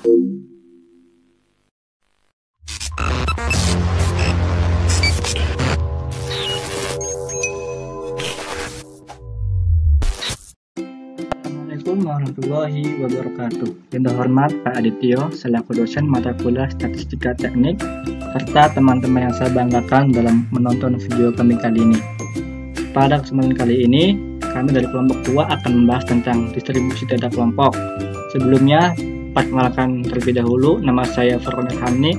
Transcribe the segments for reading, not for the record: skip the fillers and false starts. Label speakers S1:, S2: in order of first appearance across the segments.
S1: Assalamualaikum warahmatullahi wabarakatuh. Yang terhormat Pak Adityo selaku dosen mata kuliah Statistika Teknik serta teman-teman yang saya banggakan dalam menonton video kami kali ini. Pada kesempatan kali ini, kami dari kelompok 2 akan membahas tentang distribusi data kelompok. Sebelumnya, perkenalkan terlebih dahulu, nama saya Farhan Hamni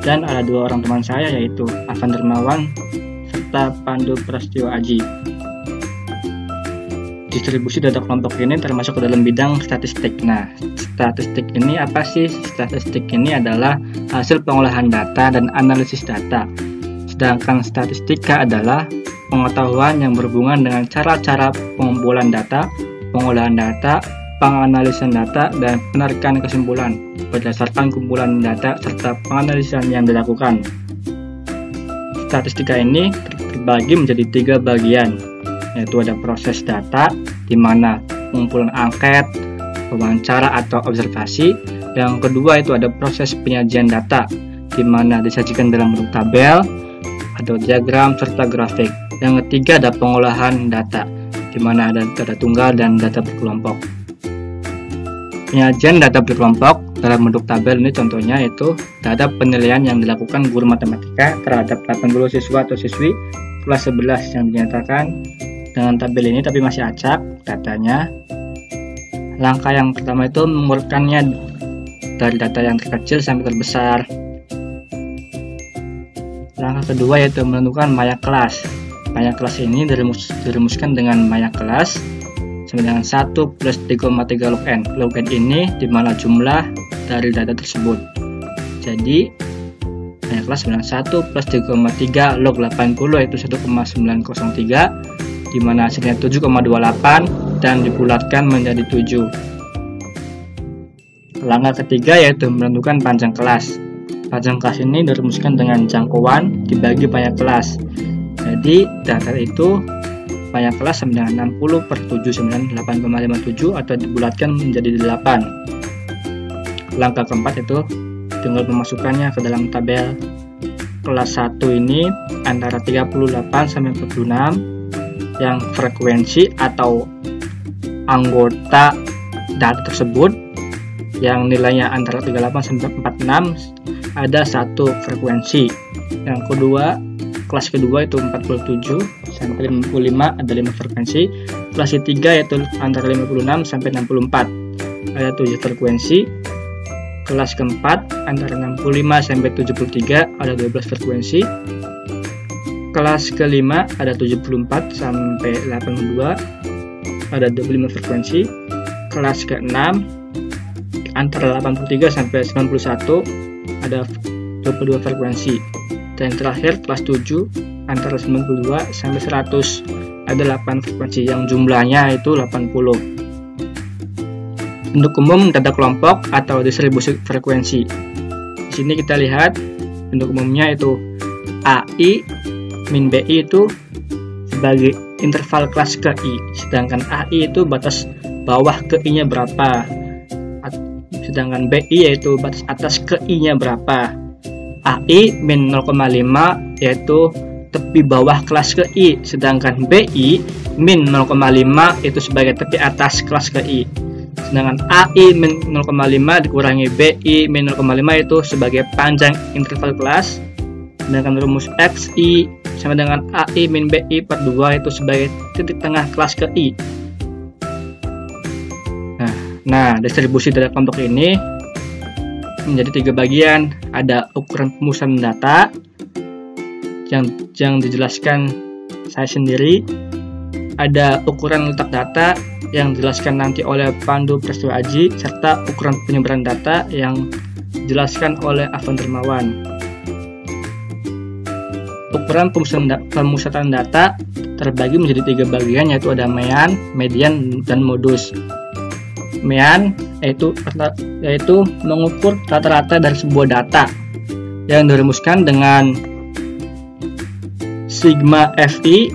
S1: dan ada 2 orang teman saya yaitu Afan Dermawan serta Pandu Prasetyo Aji. Distribusi data kelompok ini termasuk ke dalam bidang statistik. Nah, statistik ini apa sih? Statistik ini adalah hasil pengolahan data dan analisis data. Sedangkan statistika adalah pengetahuan yang berhubungan dengan cara-cara pengumpulan data, pengolahan data, penganalisan data, dan penarikan kesimpulan berdasarkan kumpulan data serta penganalisan yang dilakukan. Statistika ini terbagi menjadi 3 bagian, yaitu ada proses data, di mana pengumpulan angket, wawancara atau observasi. Yang kedua itu ada proses penyajian data, di mana disajikan dalam bentuk tabel, atau diagram serta grafik. Yang ketiga ada pengolahan data, di mana ada data tunggal dan data berkelompok. Penyajian data berkelompok dalam bentuk tabel ini contohnya yaitu data penilaian yang dilakukan guru matematika terhadap 80 siswa atau siswi kelas 11 yang dinyatakan dengan tabel ini tapi masih acak datanya. Langkah yang pertama itu mengurutkannya dari data yang terkecil sampai terbesar. Langkah kedua yaitu menentukan maya kelas. Maya kelas ini dirumuskan dengan maya kelas sama dengan 1 plus 3,3 log n. Log n ini dimana jumlah dari data tersebut. Jadi maya kelas dengan 1 plus 3,3 log 80 yaitu 1,903, dimana hasilnya 7,28 dan dibulatkan menjadi 7. Langkah ketiga yaitu menentukan panjang kelas. Panjang kelas ini dirumuskan dengan jangkauan dibagi banyak kelas. Jadi data itu banyak kelas sama dengan 60 per 798,57 atau dibulatkan menjadi 8. Langkah keempat itu tinggal memasukkannya ke dalam tabel. Kelas 1 ini antara 38 sampai 46 yang frekuensi atau anggota data tersebut yang nilainya antara 38 sampai 46 ada 1 frekuensi. Yang kedua, kelas kedua itu 47 sampai 55 ada 5 frekuensi. Kelas ketiga yaitu antara 56 sampai 64 ada 7 frekuensi. Kelas keempat antara 65 sampai 73 ada 12 frekuensi. Kelas kelima ada 74 sampai 82 ada 25 frekuensi. Kelas keenam antara 83 sampai 91 ada 22 frekuensi. Dan terakhir kelas 7 antara 92 sampai 100 ada 8 frekuensi yang jumlahnya itu 80. Bentuk umum data kelompok atau distribusi frekuensi. Di sini kita lihat bentuk umumnya itu AI min BI itu sebagai interval kelas ke I, sedangkan AI itu batas bawah ke I-nya berapa, sedangkan BI yaitu batas atas ke I-nya berapa. AI min 0,5 yaitu tepi bawah kelas ke I, sedangkan BI min 0,5 itu sebagai tepi atas kelas ke I. Sedangkan AI min 0,5 dikurangi BI min 0,5 itu sebagai panjang interval kelas. Sedangkan rumus XI sama dengan AI min BI per 2 itu sebagai titik tengah kelas ke I. Nah, distribusi data kelompok ini menjadi 3 bagian. Ada ukuran pemusatan data yang dijelaskan saya sendiri. Ada ukuran letak data yang dijelaskan nanti oleh Pandu Prasetyo Aji, serta ukuran penyebaran data yang dijelaskan oleh Afan Dermawan. Ukuran pemusatan data terbagi menjadi 3 bagian, yaitu ada mean, median, dan modus. Mean yaitu mengukur rata-rata dari sebuah data yang dirumuskan dengan sigma fi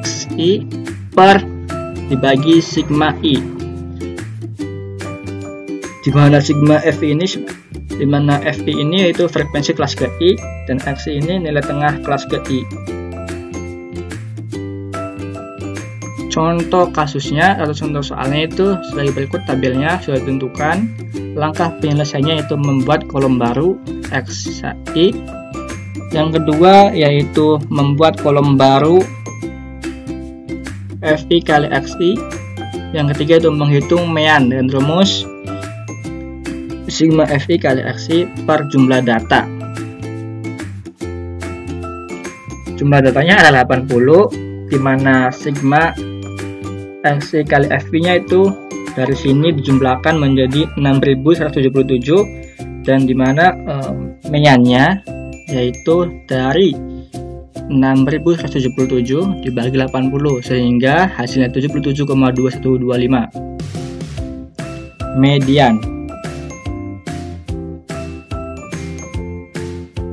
S1: xi per dibagi sigma i, di mana sigma fi ini di mana FI ini yaitu frekuensi kelas GI dan XI ini nilai tengah kelas GI. Contoh kasusnya atau contoh soalnya itu sebagai berikut, tabelnya sudah ditentukan. Langkah penyelesaiannya yaitu membuat kolom baru XI. Yang kedua yaitu membuat kolom baru FI kali XI. Yang ketiga itu menghitung mean dengan rumus sigma FI kali XI per jumlah data. Jumlah datanya adalah 80, di mana sigma XI kali FI nya itu dari sini dijumlahkan menjadi 6177, dan dimana meannya yaitu dari 6177 dibagi 80 sehingga hasilnya 77,2125.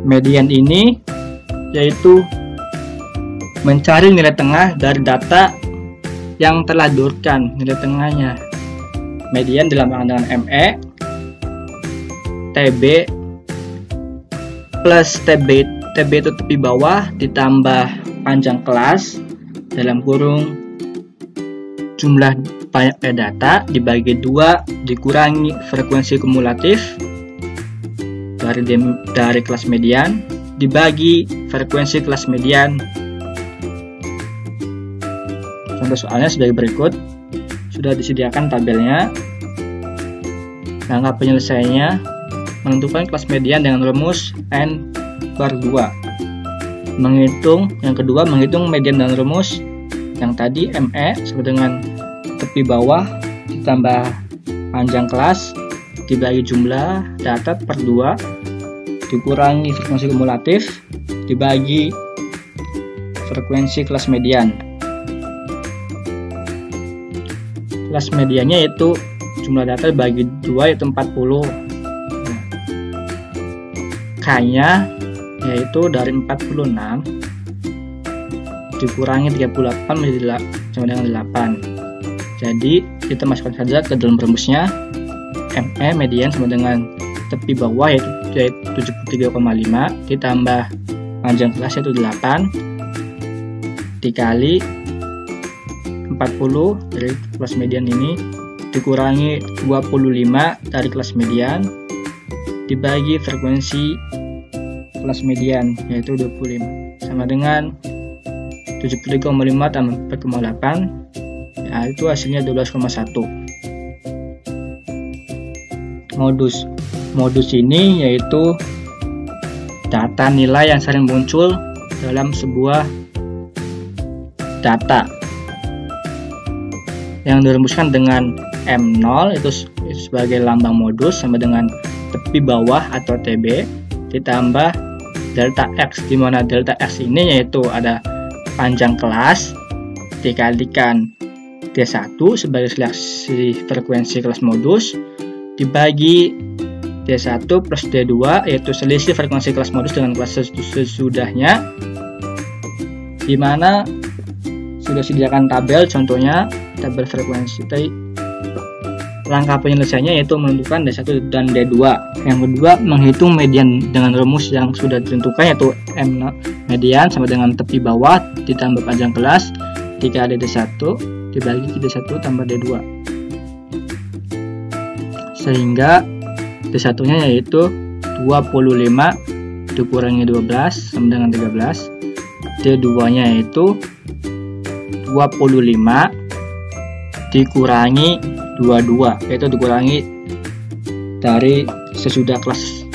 S1: Median ini yaitu mencari nilai tengah dari data yang telah diurutkan nilai tengahnya. Median dilambangkan dengan ME, TB plus TB itu tepi bawah ditambah panjang kelas dalam kurung jumlah banyak data dibagi 2 dikurangi frekuensi kumulatif dari kelas median dibagi frekuensi kelas median. Contoh soalnya sebagai berikut, sudah disediakan tabelnya. Langkah penyelesaiannya menentukan kelas median dengan rumus N per 2. Yang kedua menghitung median dengan rumus yang tadi ME sama dengan tepi bawah ditambah panjang kelas dibagi jumlah data per 2 dikurangi frekuensi kumulatif dibagi frekuensi kelas median. Kelas mediannya yaitu jumlah data dibagi 2 yaitu 40. K-nya yaitu dari 46 dikurangi 38 menjadi sama dengan 8. Jadi kita masukkan saja ke dalam rumusnya. ME median sama dengan tepi bawah yaitu 73,5 ditambah panjang kelas yaitu 8 dikali 40 dari kelas median ini dikurangi 25 dari kelas median dibagi frekuensi kelas median yaitu 25 sama dengan 73,5 tambah 4,8, ya, itu hasilnya 12,1. Modus ini yaitu data nilai yang sering muncul dalam sebuah data yang dirumuskan dengan M0 itu sebagai lambang modus sama dengan tepi bawah atau TB ditambah delta X, di mana delta X ini yaitu ada panjang kelas dikalikan D1 sebagai seleksi frekuensi kelas modus dibagi D1 plus D2 yaitu selisih frekuensi kelas modus dengan kelas sesudahnya, di mana sudah disediakan tabel, contohnya tabel frekuensi. Langkah penyelesaiannya yaitu menentukan D1 dan D2. Yang kedua menghitung median dengan rumus yang sudah ditentukan yaitu M median sama dengan tepi bawah ditambah panjang kelas dikali D1 dibagi D1 tambah D2 sehingga D1 nya yaitu 25 dikurangi 12 sama dengan 13, D2 nya yaitu 25 dikurangi 22 yaitu dikurangi dari sesudah kelas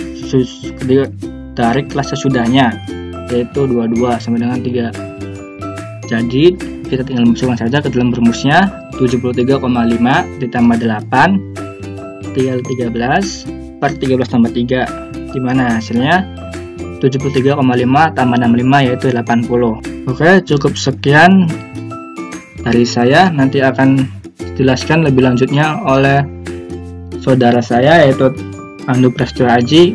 S1: dari kelas sesudahnya yaitu 22 sama dengan 3. Jadi kita tinggal masukkan saja ke dalam rumusnya 73,5 ditambah 8 tinggal 13 per 13 tambah 3, dimana hasilnya 73,5 tambah 65 yaitu 80. Oke, cukup sekian dari saya, nanti akan dijelaskan lebih lanjutnya oleh saudara saya yaitu Pandu Prasetyo Aji.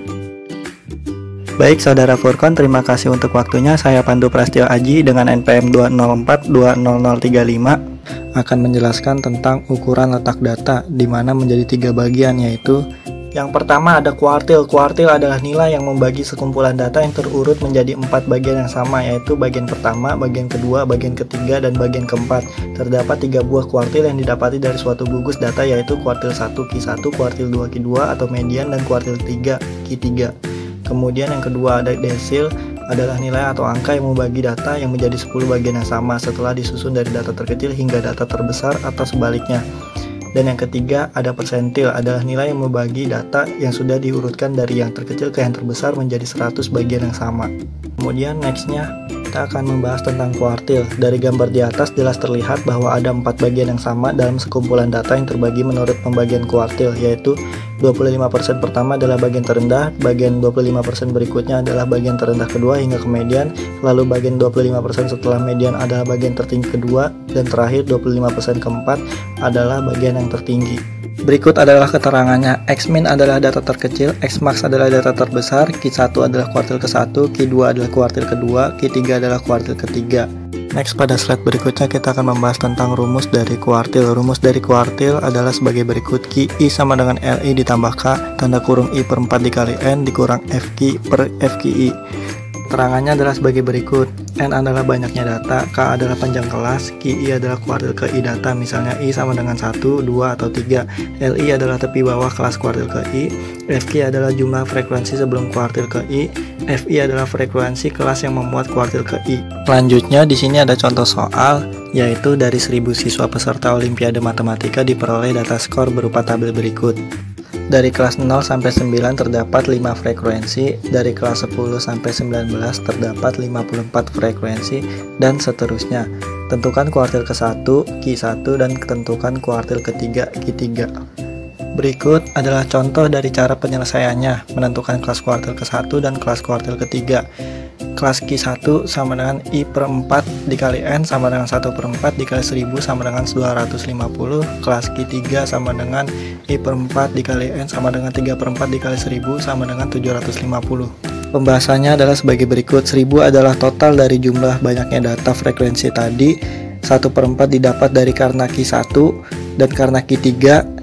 S2: Baik saudara Furkon, terima kasih untuk waktunya. Saya Pandu Prasetyo Aji dengan NPM 204-20035 akan menjelaskan tentang ukuran letak data di mana menjadi 3 bagian, yaitu Yang pertama ada kuartil. Kuartil adalah nilai yang membagi sekumpulan data yang terurut menjadi 4 bagian yang sama, yaitu bagian pertama, bagian kedua, bagian ketiga, dan bagian keempat. Terdapat 3 buah kuartil yang didapati dari suatu gugus data, yaitu kuartil 1 Q1, kuartil 2 Q2 atau median, dan kuartil 3 Q3. Kemudian yang kedua ada desil, adalah nilai atau angka yang membagi data yang menjadi 10 bagian yang sama setelah disusun dari data terkecil hingga data terbesar atau sebaliknya. Dan yang ketiga ada persentil, adalah nilai yang membagi data yang sudah diurutkan dari yang terkecil ke yang terbesar menjadi 100 bagian yang sama. Kemudian nextnya kita akan membahas tentang kuartil. Dari gambar di atas jelas terlihat bahwa ada 4 bagian yang sama dalam sekumpulan data yang terbagi menurut pembagian kuartil, yaitu 25% pertama adalah bagian terendah, bagian 25% berikutnya adalah bagian terendah kedua hingga ke median, lalu bagian 25% setelah median adalah bagian tertinggi kedua, dan terakhir 25% keempat adalah bagian yang tertinggi. Berikut adalah keterangannya. X-min adalah data terkecil, X-max adalah data terbesar, Q1 adalah kuartil ke-1, Q2 adalah kuartil kedua, Q3 adalah kuartil ketiga. Next, pada slide berikutnya kita akan membahas tentang rumus dari kuartil. Rumus dari kuartil adalah sebagai berikut. QI sama dengan LI ditambah K, tanda kurung I per 4 dikali N dikurang FQ per FQI. Keterangannya adalah sebagai berikut. N adalah banyaknya data, K adalah panjang kelas, QI adalah kuartil ke I data, misalnya I sama dengan 1, 2, atau 3. LI adalah tepi bawah kelas kuartil ke I, FQ adalah jumlah frekuensi sebelum kuartil ke I, FI adalah frekuensi kelas yang memuat kuartil ke I. Selanjutnya di sini ada contoh soal, yaitu dari 1000 siswa peserta Olimpiade Matematika diperoleh data skor berupa tabel berikut. Dari kelas 0 sampai 9 terdapat 5 frekuensi, dari kelas 10 sampai 19 terdapat 54 frekuensi, dan seterusnya. Tentukan kuartil ke-1, Q1, dan tentukan kuartil ketiga, Q3. Berikut adalah contoh dari cara penyelesaiannya, menentukan kelas kuartil ke-1 dan kelas kuartil ketiga. Kelas Q1 sama dengan I per 4 dikali N sama dengan 1 per 4 dikali 1000 sama dengan 250. Kelas Q3 sama dengan I per 4 dikali N sama dengan 3 per 4 dikali 1000 sama dengan 750. Pembahasannya adalah sebagai berikut. 1000 adalah total dari jumlah banyaknya data frekuensi tadi. 1 per 4 didapat dari karena Q1 dan karena Q3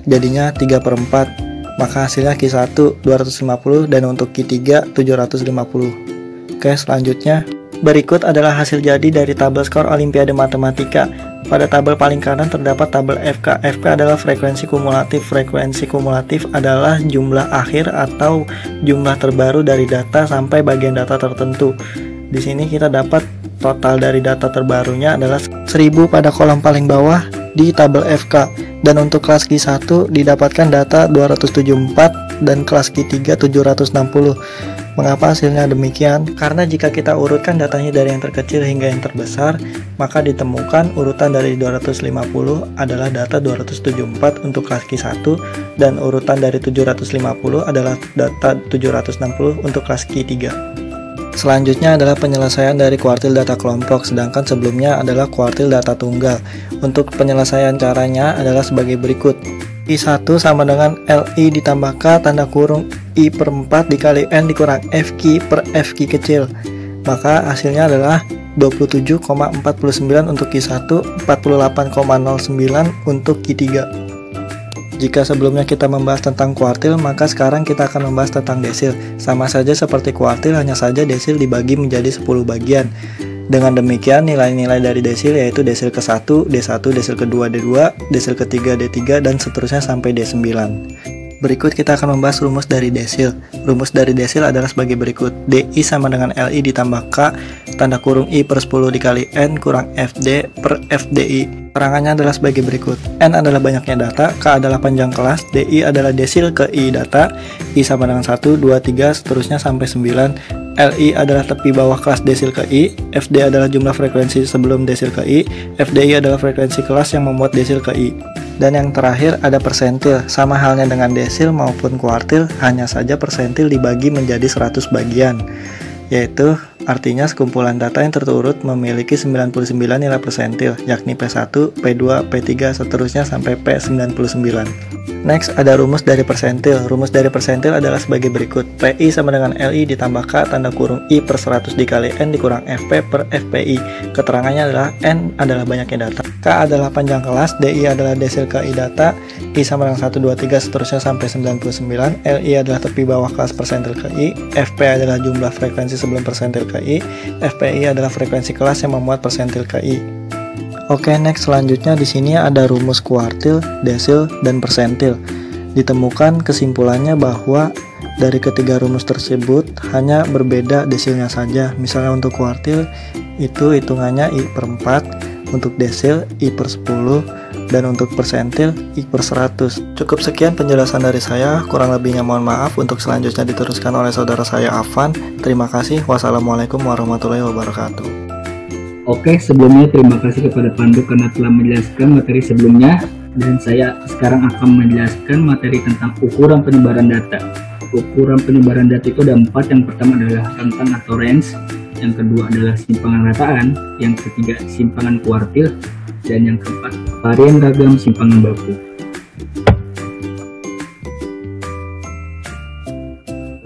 S2: jadinya 3 per 4. Maka hasilnya Q1 250 dan untuk Q3 750. Oke, selanjutnya berikut adalah hasil jadi dari tabel skor Olimpiade Matematika. Pada tabel paling kanan terdapat tabel FK. FK adalah frekuensi kumulatif. Frekuensi kumulatif adalah jumlah akhir atau jumlah terbaru dari data sampai bagian data tertentu. Di sini kita dapat total dari data terbarunya adalah 1000 pada kolom paling bawah di tabel FK. Dan untuk kelas Q1 didapatkan data 274 dan kelas Q3 760. Mengapa hasilnya demikian? Karena jika kita urutkan datanya dari yang terkecil hingga yang terbesar, maka ditemukan urutan dari 250 adalah data 274 untuk kelas Q1 dan urutan dari 750 adalah data 760 untuk kelas Q3. Selanjutnya adalah penyelesaian dari kuartil data kelompok, sedangkan sebelumnya adalah kuartil data tunggal. Untuk penyelesaian caranya adalah sebagai berikut. I1 sama dengan LI ditambah K tanda kurung I per 4 dikali N dikurang FQ per FQ kecil. Maka hasilnya adalah 27,49 untuk Q1, 48,09 untuk Q3. Jika sebelumnya kita membahas tentang kuartil, maka sekarang kita akan membahas tentang desil. Sama saja seperti kuartil, hanya saja desil dibagi menjadi 10 bagian. Dengan demikian, nilai-nilai dari desil yaitu desil ke-1, D1, desil ke-2, D2, desil ke-3, D3, dan seterusnya sampai D9. Berikut kita akan membahas rumus dari desil. Rumus dari desil adalah sebagai berikut. DI sama dengan LI ditambah K, tanda kurung I per 10 dikali N kurang FD per FDI. Keterangannya adalah sebagai berikut. N adalah banyaknya data, K adalah panjang kelas, DI adalah desil ke I data, I sama dengan 1, 2, 3, seterusnya sampai 9. LI adalah tepi bawah kelas desil ke I, FD adalah jumlah frekuensi sebelum desil ke I, FDI adalah frekuensi kelas yang memuat desil ke I. Dan yang terakhir ada persentil. Sama halnya dengan desil maupun kuartil, hanya saja persentil dibagi menjadi 100 bagian. yaitu artinya sekumpulan data yang terurut memiliki 99 nilai persentil, yakni P1, P2, P3, seterusnya sampai P99. Next, ada rumus dari persentil. Rumus dari persentil adalah sebagai berikut. PI sama dengan LI ditambah K tanda kurung I per 100 dikali N dikurang FP per FPI. Keterangannya adalah N adalah banyaknya data, K adalah panjang kelas, DI adalah desil KI data, I sama dengan 1, 2, 3 seterusnya sampai 99, LI adalah tepi bawah kelas persentil KI, FP adalah jumlah frekuensi sebelum persentil KI, FPI adalah frekuensi kelas yang memuat persentil KI. Oke, next selanjutnya di sini ada rumus kuartil, desil, dan persentil. Ditemukan kesimpulannya bahwa dari ketiga rumus tersebut hanya berbeda desilnya saja. Misalnya untuk kuartil itu hitungannya I per 4, untuk desil I per 10, dan untuk persentil I per 100. Cukup sekian penjelasan dari saya, kurang lebihnya mohon maaf. Untuk selanjutnya diteruskan oleh saudara saya Afan. Terima kasih. Wassalamualaikum warahmatullahi wabarakatuh.
S1: Oke, sebelumnya terima kasih kepada Pandu karena telah menjelaskan materi sebelumnya, dan saya sekarang akan menjelaskan materi tentang ukuran penyebaran data. Ukuran penyebaran data itu ada 4. Yang pertama adalah rentang atau range, yang kedua adalah simpangan rataan, yang ketiga simpangan kuartil, dan yang keempat varian ragam simpangan baku.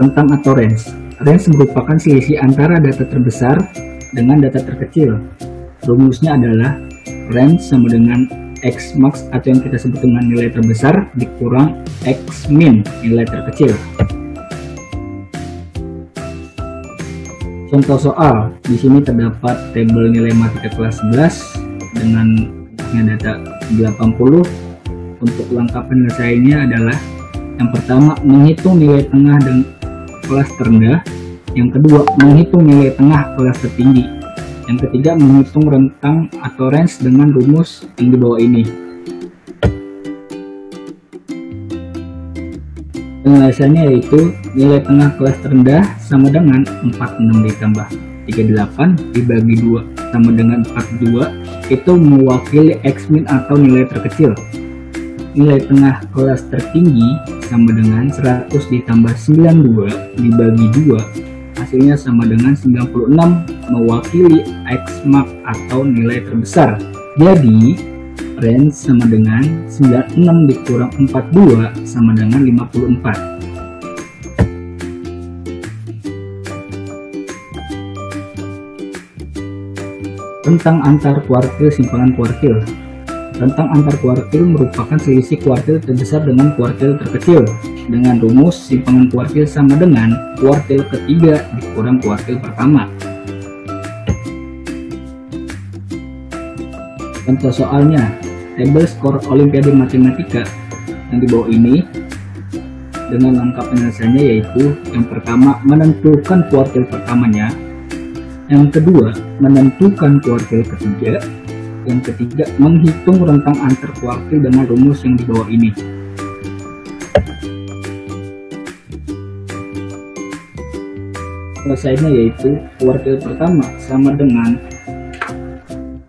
S1: Rentang atau range. Range merupakan selisih antara data terbesar dengan data terkecil. Rumusnya adalah range sama dengan X max atau yang kita sebut dengan nilai terbesar dikurang X min nilai terkecil. Contoh soal, di sini terdapat tabel nilai matematika kelas 11 dengan data 80. Untuk lengkap penyelesaiannya adalah yang pertama menghitung nilai tengah dan kelas terendah, yang kedua menghitung nilai tengah kelas tertinggi, yang ketiga menghitung rentang atau range dengan rumus yang di bawah ini. Penjelasannya yaitu nilai tengah kelas terendah sama dengan 46 ditambah 38 dibagi 2 sama dengan 42, itu mewakili X min atau nilai terkecil. Nilai tengah kelas tertinggi sama dengan 100 ditambah 92 dibagi 2, hasilnya sama dengan 96, mewakili X max atau nilai terbesar. Jadi range sama dengan 96 dikurang 42 sama dengan 54. Rentang antar kuartil simpangan kuartil. Rentang antar kuartil merupakan selisih kuartil terbesar dengan kuartil terkecil, dengan rumus simpangan kuartil sama dengan kuartil ketiga dikurang kuartil pertama. Contoh soalnya, tabel skor Olimpiade Matematika yang di bawah ini dengan lengkap penyelesaiannya yaitu yang pertama menentukan kuartil pertamanya, yang kedua menentukan kuartil ketiga, yang ketiga menghitung rentang antar kuartil dengan rumus yang di bawah ini. Selesainya yaitu kuartil pertama sama dengan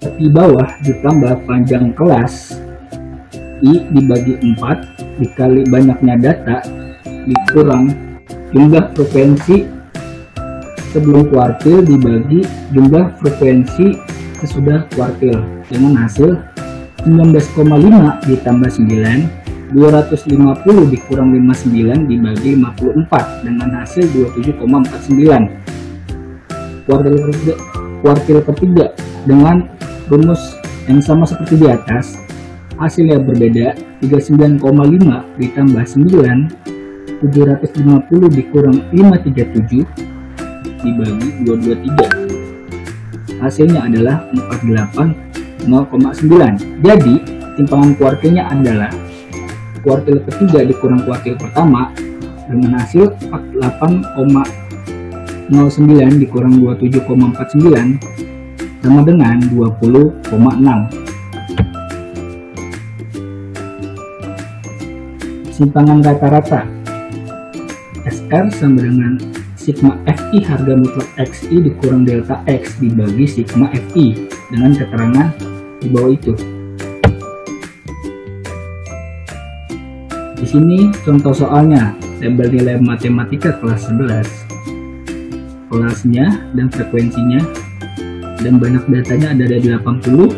S1: tepi bawah ditambah panjang kelas I dibagi 4 dikali banyaknya data dikurang jumlah frekuensi sebelum kuartil dibagi jumlah frekuensi sesudah kuartil, dengan hasil 19,5 ditambah 9, 250 dikurang 59 dibagi 54 dengan hasil 27,49. Kuartil ketiga dengan rumus yang sama seperti di atas, hasilnya berbeda, 39,5 ditambah 9, 750 dikurang 537 dibagi 223. Hasilnya adalah 48,09. Jadi simpangan kuartilnya adalah kuartil ketiga dikurang kuartil pertama dengan hasil 48,09 dikurang 27,49 sama dengan 20,6. Simpangan rata-rata SR sama dengan sigma FI harga mutlak XI dikurang delta X dibagi sigma FI dengan keterangan di bawah itu. Di sini contoh soalnya tabel nilai matematika kelas 11. kelasnya dan frekuensinya, dan banyak datanya ada dari 80.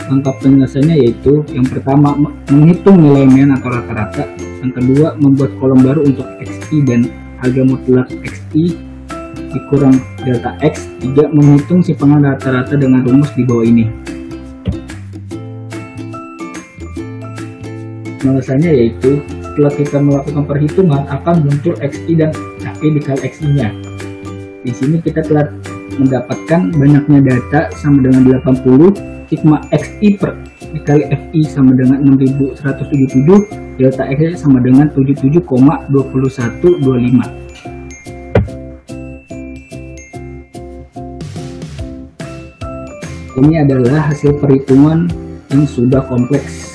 S1: Langkah penyelesaiannya yaitu yang pertama menghitung nilai median atau rata-rata, yang kedua membuat kolom baru untuk XI dan harga mutlak XI dikurang delta X, 3 menghitung simpangan rata-rata dengan rumus di bawah ini. Penyelesaiannya yaitu setelah kita melakukan perhitungan akan muncul XI dan FI dikali XI-nya. Di sini kita telah mendapatkan banyaknya data sama dengan 80, sigma XI per dikali FI sama dengan 6177, delta X sama dengan 77,2125. Ini adalah hasil perhitungan yang sudah kompleks.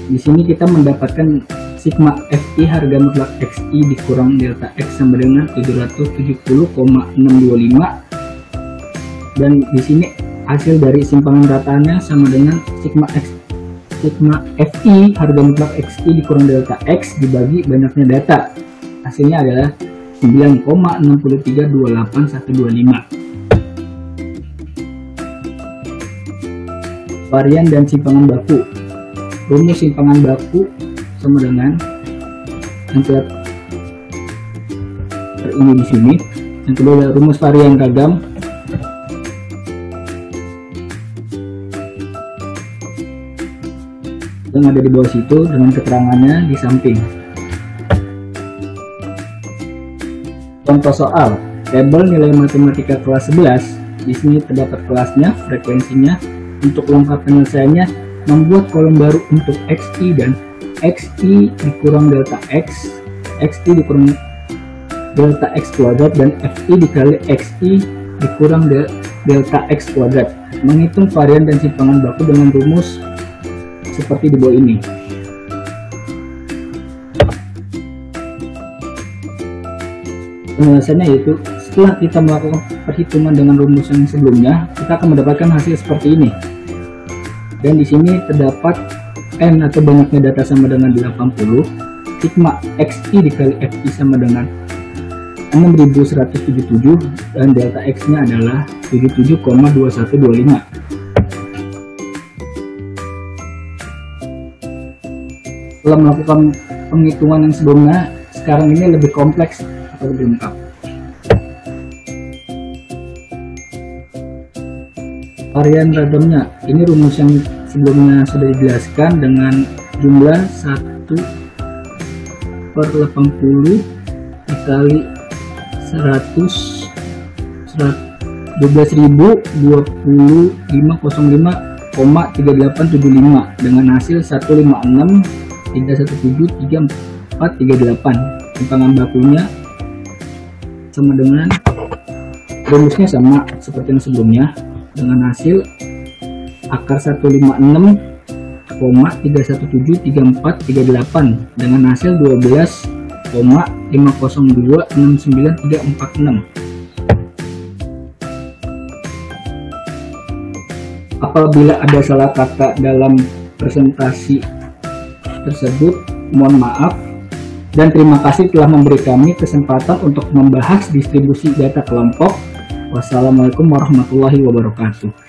S1: Di sini kita mendapatkan sigma FI harga mutlak XI dikurang delta X sama dengan 770,625, dan di sini hasil dari simpangan datanya sama dengan sigma FI harga mutlak XI dikurang delta X dibagi banyaknya data. Hasilnya adalah 9,6328125. Varian dan simpangan baku. Rumus simpangan baku sama dengan yang telah ini di sini. Yang kedua adalah rumus varian ragam. Yang ada di bawah situ dengan keterangannya di samping. Contoh soal, tabel nilai matematika kelas 11. Di sini terdapat kelasnya, frekuensinya. Untuk langkah penyelesaiannya, membuat kolom baru untuk XI dan XI dikurang delta X, XI dikurang delta X kuadrat, dan FI dikali XI dikurang delta X kuadrat. Menghitung varian dan simpangan baku dengan rumus seperti di bawah ini. Penyelesaiannya yaitu setelah kita melakukan perhitungan dengan rumus yang sebelumnya, kita akan mendapatkan hasil seperti ini. Dan di sini terdapat N atau banyaknya data sama dengan 80, sigma XI dikali FI sama dengan 6177, dan delta X nya adalah 77,2125. Setelah melakukan penghitungan yang sebelumnya, sekarang ini lebih kompleks atau lebih lengkap. Varian ragamnya, ini rumus yang sebelumnya sudah dijelaskan dengan jumlah 1/80 dikali 100 12.025,3875 dengan hasil 156,317,3438. Simpangan bakunya sama dengan rumusnya sama seperti yang sebelumnya dengan hasil akar 156,3173438 dengan hasil 12,50269,346. Apabila ada salah kata dalam presentasi tersebut, mohon maaf, dan terima kasih telah memberi kami kesempatan untuk membahas distribusi data kelompok. Wassalamualaikum warahmatullahi wabarakatuh.